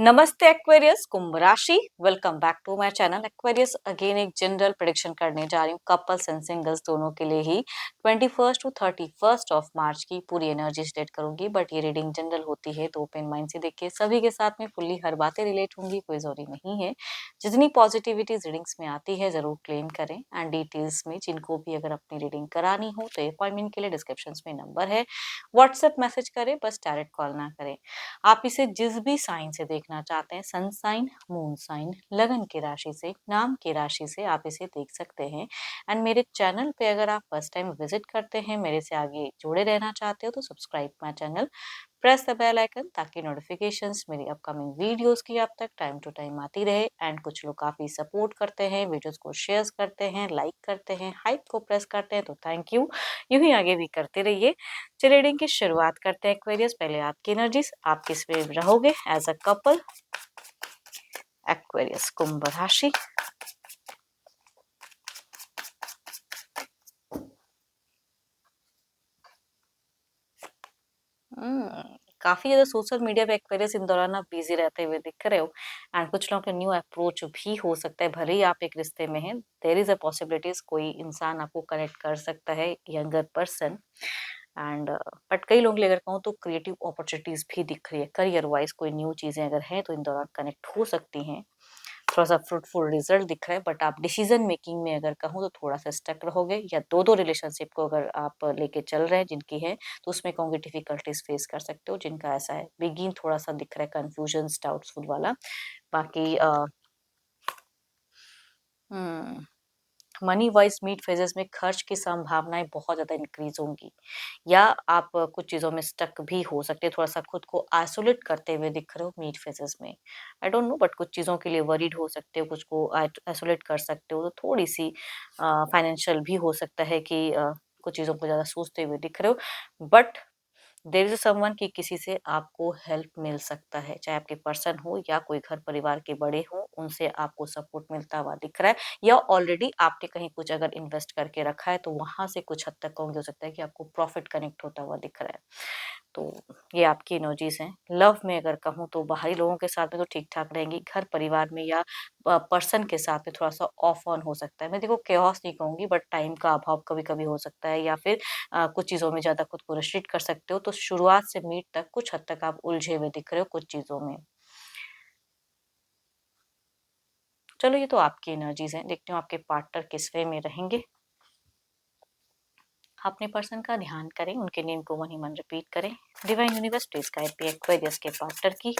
नमस्ते एक्वेरियस, कुंभ राशि। Welcome back to my channel Aquarius. Again एक जनरल प्रेडिक्शन करने जा रही हूँ कपल्स एंड सिंगल्स दोनों के लिए ही 21 टू 31 ऑफ मार्च की पूरी एनर्जी स्टेट करूंगी। बट ये रीडिंग जनरल होती है तो ओपन माइंड से देखिए, सभी के साथ में फुल्ली हर बातें रिलेट होंगी, कोई जरूरी नहीं है। जितनी पॉजिटिविटी रीडिंग्स में आती है जरूर क्लेम करें। एंड डिटेल्स में जिनको भी अगर अपनी रीडिंग करानी हो तो अपॉइंटमेंट के लिए डिस्क्रिप्शन में नंबर है, व्हाट्सएप मैसेज करें, बस डायरेक्ट कॉल ना करें। आप इसे जिस भी साइन से देखना चाहते हैं, सन साइन, मून साइन, लगन की राशि से, नाम की राशि से आप इसे देख सकते हैं। एंड मेरे चैनल पे अगर आप फर्स्ट टाइम विजिट करते हैं, मेरे से आगे जुड़े रहना चाहते हो तो subscribe my channel, press the bell icon ताकि नोटिफिकेशंस मेरी अपकमिंग वीडियोस की आप तक टाइम टू टाइम आती रहे। एंड कुछ लोग काफी सपोर्ट करते हैं, वीडियोस को शेयर करते हैं, लाइक करते हैं, हाइप को प्रेस करते हैं, तो थैंक यू। यूं ही आगे भी करते रहिए। चलिए रीडिंग की शुरुआत करते हैं एक्वेरियस। पहले आपकी एनर्जीज, आप किस पे रहोगे एज अ कपल। एक्वेरियस कुंभ राशि। काफी ज्यादा सोशल मीडिया पे एक्वेरियस इन दौरान आप बिजी रहते हुए दिख रहे हो। एंड कुछ लोगों का न्यू अप्रोच भी हो सकता है, भले ही आप एक रिश्ते में हैं, देयर इज अ पॉसिबिलिटीज कोई इंसान आपको कनेक्ट कर सकता है, यंगर पर्सन। एंड बट कई लोगों के लिए अगर कहूँ तो क्रिएटिव अपॉर्चुनिटीज भी दिख रही है, करियर वाइज कोई न्यू चीजें अगर हैं तो इन दौरान कनेक्ट हो सकती हैं। थोड़ा सा फ्रूटफुल रिजल्ट दिख रहा है। बट आप डिसीजन मेकिंग में अगर कहूँ तो थोड़ा सा स्टक रहोगे, या दो रिलेशनशिप को अगर आप लेके चल रहे हैं जिनकी है, तो उसमें कहूँगी डिफिकल्टीज फेस कर सकते हो। जिनका ऐसा है, बिगिन थोड़ा सा दिख रहा है कंफ्यूजन, डाउटफुल वाला। बाकी मनी वाइज मीट फेजेस में खर्च की संभावनाएं बहुत ज्यादा इंक्रीज होंगी, या आप कुछ चीजों में स्टक भी हो सकते हैं, थोड़ा सा खुद को आइसोलेट करते हुए दिख रहे हो मीट फेजेस में। आई डोंट नो, बट कुछ चीजों के लिए वरीड हो सकते हो, कुछ को आइसोलेट कर सकते हो, तो थोड़ी सी फाइनेंशियल भी हो सकता है कि कुछ चीजों को ज्यादा सोचते हुए दिख रहे हो। बट देयर इज समवन कि किसी से आपको हेल्प मिल सकता है, चाहे आपके पर्सन हो या कोई घर परिवार के बड़े हो, उनसे आपको सपोर्ट मिलता हुआ दिख रहा है। या ऑलरेडी आपने कहीं कुछ अगर इन्वेस्ट करके रखा है तो वहां से कुछ हद तक कहूँगी हो सकता है कि आपको प्रॉफिट कनेक्ट होता हुआ दिख रहा है। तो ये आपकी एनर्जीज हैं। लव में अगर कहूँ तो बाहरी लोगों के साथ में तो ठीक ठाक रहेंगी, घर परिवार में या पर्सन के साथ में थोड़ा सा ऑफ ऑन हो सकता है। मैं देखो केओस नहीं कहूंगी, बट टाइम का अभाव कभी कभी हो सकता है, या फिर कुछ चीजों में ज्यादा खुद को रिस्ट्रिक्ट कर सकते हो। तो शुरुआत से मीट तक कुछ हद तक आप उलझे हुए दिख रहे हो कुछ चीजों में। चलो ये तो आपकी एनर्जीज हैं, देखती हूँ आपके पार्टनर किस वे में रहेंगे। अपने पर्सन का ध्यान करें, उनके नेम को मन ही मन रिपीट करें। डिवाइन यूनिवर्स प्लीज गाइड भी एक्वेरियस के पार्टनर की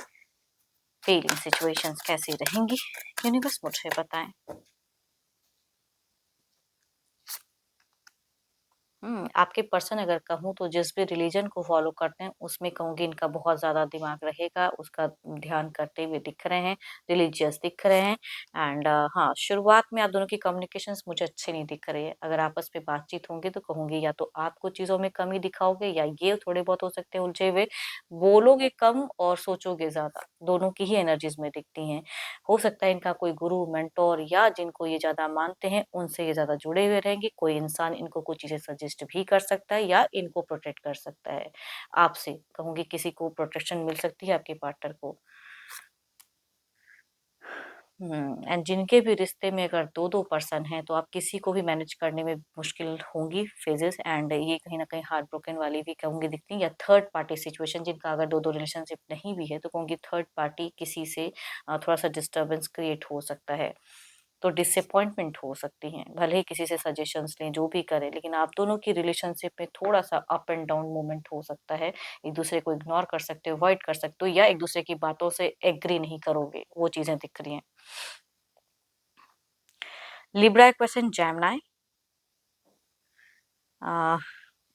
फीलिंग सिचुएशंस कैसी रहेंगी, यूनिवर्स मुझे बताएं। आपके पर्सन अगर कहूँ तो जिस भी रिलीजन को फॉलो करते हैं उसमें कहूँगी इनका बहुत ज़्यादा दिमाग रहेगा, उसका ध्यान करते हुए दिख रहे हैं, रिलीजियस दिख रहे हैं। एंड हाँ, शुरुआत में आप दोनों की कम्युनिकेशंस मुझे अच्छे नहीं दिख रही है। अगर आपस में बातचीत होंगी तो कहूँगी या तो आप कुछ चीज़ों में कमी दिखाओगे, या ये थोड़े बहुत हो सकते हैं उलझे हुए, बोलोगे कम और सोचोगे ज़्यादा, दोनों की ही एनर्जीज में दिखती हैं। हो सकता है इनका कोई गुरु, मेंटोर या जिनको ये ज़्यादा मानते हैं उनसे ये ज़्यादा जुड़े हुए रहेंगे। कोई इंसान इनको कुछ चीज़ें सजेस्ट भी कर सकता है या इनको प्रोटेक्ट कर सकता है। आपसे कहूँगी किसी को प्रोटेक्शन मिल सकती है आपके पार्टनर को। एंड जिनके भी रिश्ते में अगर दो पर्सन हैं तो आप किसी को भी मैनेज करने में मुश्किल होंगी फेजेस। एंड ये कहीं ना कहीं हार्ट ब्रोकन वाली भी कहूँगी दिखती है, या थर्ड पार्टी सिचुएशन, जिनका अगर दो रिलेशनशिप नहीं भी है तो कहूँगी थर्ड पार्टी किसी से थोड़ा सा डिस्टर्बेंस क्रिएट हो सकता है। तो डिसअपॉइंटमेंट हो सकती हैं, भले ही किसी से सजेशंस लें जो भी करें, लेकिन आप दोनों की रिलेशनशिप में थोड़ा सा अप एंड डाउन मोमेंट हो सकता है। एक दूसरे को इग्नोर कर सकते हो, अवॉइड कर सकते हो, या एक दूसरे की बातों से एग्री नहीं करोगे, वो चीजें दिख रही हैं। लिब्रा एक पर्सन जैमनाई।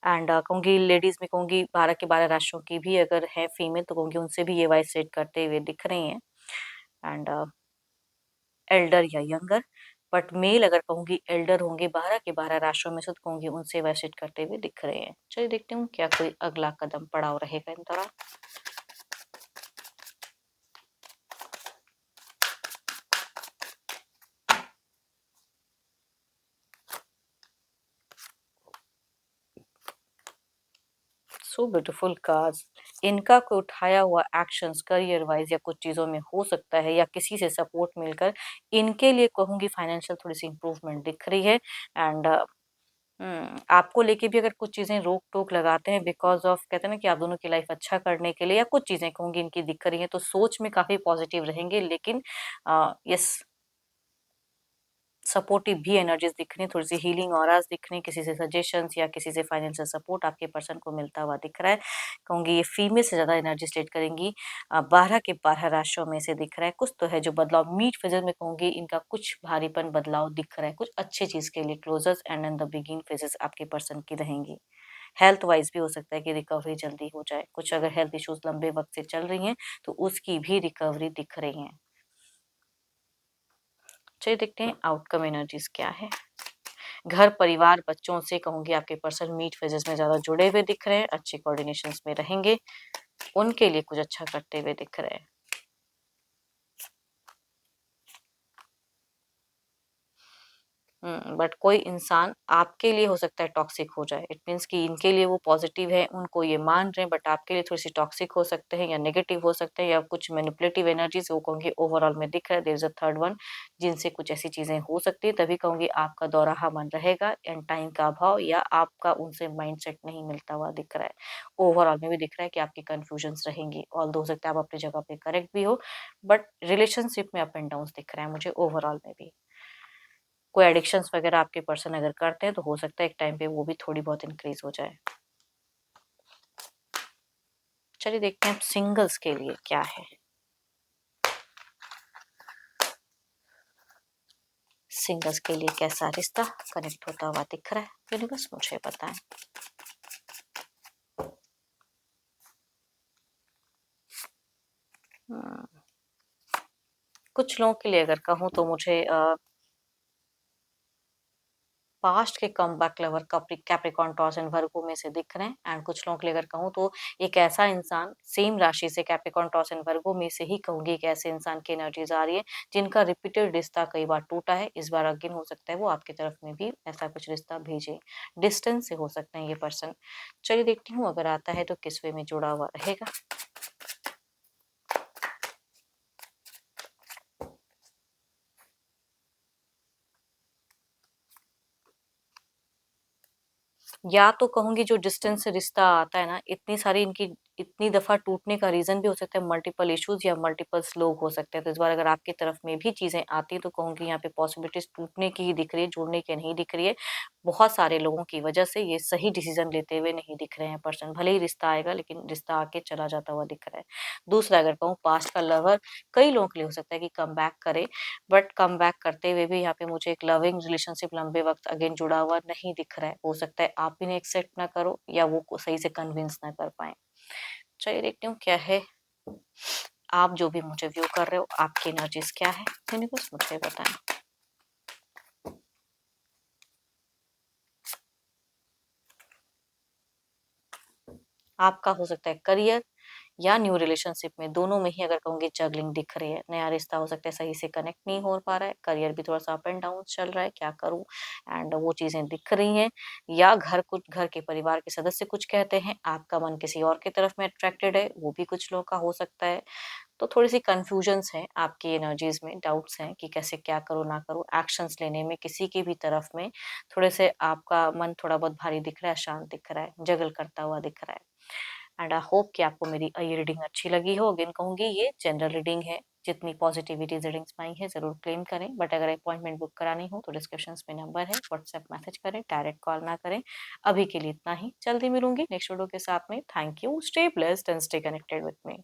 एंड कहूँगी लेडीज में कहूँगी 12 के 12 राशियों की भी अगर है फीमेल तो कहूँगी उनसे भी ये वाइस सेट करते हुए दिख रही हैं। एंड एल्डर या यंगर, बट मेल अगर कहूँगी एल्डर होंगे 12 के 12 राशियों में से तो कहूँगी उनसे वैसे करते हुए दिख रहे हैं। चलिए देखते हूँ क्या कोई अगला कदम पड़ाव रहेगा इन दौरान। सो ब्यूटीफुल कार्ड्स, इनका कोई उठाया हुआ एक्शंस करियर वाइज या कुछ चीज़ों में हो सकता है, या किसी से सपोर्ट मिलकर इनके लिए कहूँगी फाइनेंशियल थोड़ी-सी इम्प्रूवमेंट दिख रही है। एंड आपको लेके भी अगर कुछ चीज़ें रोक-टोक लगाते हैं बिकॉज़ ऑफ, कहते हैं ना कि आप दोनों की लाइफ़ अच्छा करने के लिए, या कुछ चीज़ें कहूँगी इनकी दिख रही हैं, तो सोच में काफ़ी पॉज़िटिव रहेंगे, लेकिन यस, सपोर्टिव भी एनर्जीज़ दिख रही हैं, थोड़ी-सी हीलिंग ऑराज़ दिख रही हैं, किसी से सजेशंस या किसी से फाइनेंशियल सपोर्ट आपके पर्सन को मिलता हुआ दिख रहा है। कहूँगी ये फीमेल से ज़्यादा एनर्जी स्टेट करेंगी। 12 के 12 राशियों में से दिख रहा है। कुछ तो है जो बदलाव मीट फेजेज़ में कहूँगी, इनका कुछ भारीपन बदलाव दिख रहा है। कुछ अच्छी चीज़ के लिए closures and in the beginning phases आपके पर्सन की रहेंगी। हेल्थ वाइज़ भी हो सकता है कि रिकवरी जल्दी हो जाए। कुछ अगर हेल्थ इश्यूज़ लंबे वक़्त से चल रही हैं, तो उसकी भी रिकवरी दिख रही हैं। चलिए देखते हैं आउटकम एनर्जीज़ क्या है। घर, परिवार, बच्चों से कहूँगी आपके पर्सन मीट फेजेज़ में ज़्यादा जुड़े हुए दिख रहे हैं, अच्छे कोऑर्डिनेशंस में रहेंगे, उनके लिए कुछ अच्छा करते हुए दिख रहे हैं। बट कोई इंसान आपके लिए हो सकता है टॉक्सिक हो जाए। इट मीन्स कि इनके लिए वो पॉजिटिव है, उनको ये मान रहे हैं, बट आपके लिए थोड़ी-सी टॉक्सिक हो सकते हैं या नेगेटिव हो सकते हैं, या कुछ मैनिपुलेटिव एनर्जीज़ वो कहूँगी ओवरऑल में दिख रहा है। There is a third one, जिनसे कुछ ऐसी चीज़ें हो सकती है, तभी कहूँगी आपका दोराहा मन रहेगा एंड टाइम का अभाव, या आपका उनसे माइंडसेट नहीं मिलता हुआ दिख रहा है। ओवरऑल में भी दिख रहा है कि आपकी कन्फ्यूजन्स रहेंगी, ऑल्दो हो सकता है आप अपनी जगह पे करेक्ट भी हो, बट रिलेशनशिप में अप एंड डाउन्स दिख रहा है मुझे ओवरऑल में भी। कोई एडिक्शंस वगैरह आपके पर्सन अगर करते हैं, तो हो सकता है एक टाइम पे वो भी थोड़ी बहुत इंक्रीज़ हो जाए। चलिए देखते हैं अब सिंगल्स के लिए क्या है। सिंगल्स के लिए कैसा रिश्ता कनेक्ट होता हुआ दिख रहा है, यूनिवर्स मुझे बताएं। हम्म, कुछ लोगों के लिए अगर कहूँ तो मुझे पास्ट के comeback lover Capricorn, taurus and वर्गो में से दिख रहे हैं। एंड कुछ लोगों के लिए अगर कहूँ तो एक ऐसा इंसान सेम राशि से कैप्रिकॉर्न, टॉरस एंड वर्गो में से ही कहूंगी, एक ऐसे इंसान की एनर्जीज आ रही है जिनका रिपीटेड रिश्ता कई बार टूटा है। इस बार अगेन हो सकता है वो आपकी तरफ में भी ऐसा कुछ रिश्ता भेजे, डिस्टेंस से हो सकते हैं ये पर्सन। चलिए देखती हूँ अगर आता है तो किस वे में जुड़ा हुआ रहेगा। या तो कहूँगी जो डिस्टेंस से रिश्ता आता है ना, इतनी सारी इनकी इतनी दफ़ा टूटने का रीज़न भी हो सकता है मल्टीपल इश्यूज़ या मल्टीपल्स लोग हो सकते हैं। तो इस बार अगर आपकी तरफ में भी चीज़ें आती हैं तो कहूँगी यहाँ पे पॉसिबिलिटीज़ टूटने की ही दिख रही है, जुड़ने की नहीं दिख रही है। बहुत सारे लोगों की वजह से ये सही डिसीज़न लेते हुए नहीं दिख रहे हैं पर्सन। भले ही रिश्ता आएगा, लेकिन रिश्ता आके चला जाता हुआ दिख रहा है। दूसरा अगर कहूँ पास्ट का लवर कई लोगों के लिए हो सकता है कि कमबैक करे, बट कमबैक करते हुए भी यहाँ पे मुझे एक लविंग रिलेशनशिप लंबे वक़्त अगेन जुड़ा हुआ नहीं दिख रहा है। हो सकता है आप इन्हें एक्सेप्ट ना करो या वो को सही से कन्विंस ना कर पाएँ। चलिए देखती हूँ क्या है। आप जो भी मुझे व्यू कर रहे हो, आपकी एनर्जीज़ क्या है? यूनिवर्स मुझे बताएँ। आपका हो सकता है करियर या न्यू रिलेशनशिप में, दोनों में ही अगर कहूँगी जगलिंग दिख रही है। नया रिश्ता हो सकता है सही से कनेक्ट नहीं हो पा रहा है, करियर भी थोड़ा-सा अप एंड डाउन चल रहा है, क्या करूँ? एंड वो चीज़ें दिख रही हैं, या घर के परिवार के सदस्य कुछ कहते हैं, आपका मन किसी और की तरफ में अट्रैक्टेड है, वो भी कुछ लोगों का हो सकता है। तो थोड़ी-सी कन्फ्यूजन्स हैं आपकी एनर्जीज़ में, डाउट्स हैं कि कैसे क्या करूँ, ना करूँ? एक्शंस लेने में किसी की भी तरफ में थोड़े से आपका मन थोड़ा बहुत भारी दिख रहा है, अशांत दिख रहा है, जगल करता हुआ दिख रहा है। एंड आई होप कि आपको मेरी ये रीडिंग अच्छी लगी हो। अगेन कहूँगी ये जनरल रीडिंग है, जितनी पॉजिटिविटी रीडिंग्स में आई है ज़रूर क्लेम करें, बट अगर अपॉइंटमेंट बुक करानी हो तो डिस्क्रिप्शंस में नंबर है, व्हाट्सएप मैसेज करें, डायरेक्ट कॉल ना करें। अभी के लिए इतना ही, जल्दी मिलूंगी नेक्स्ट वीडियो के साथ में। Thank you, stay blessed and stay connected with me.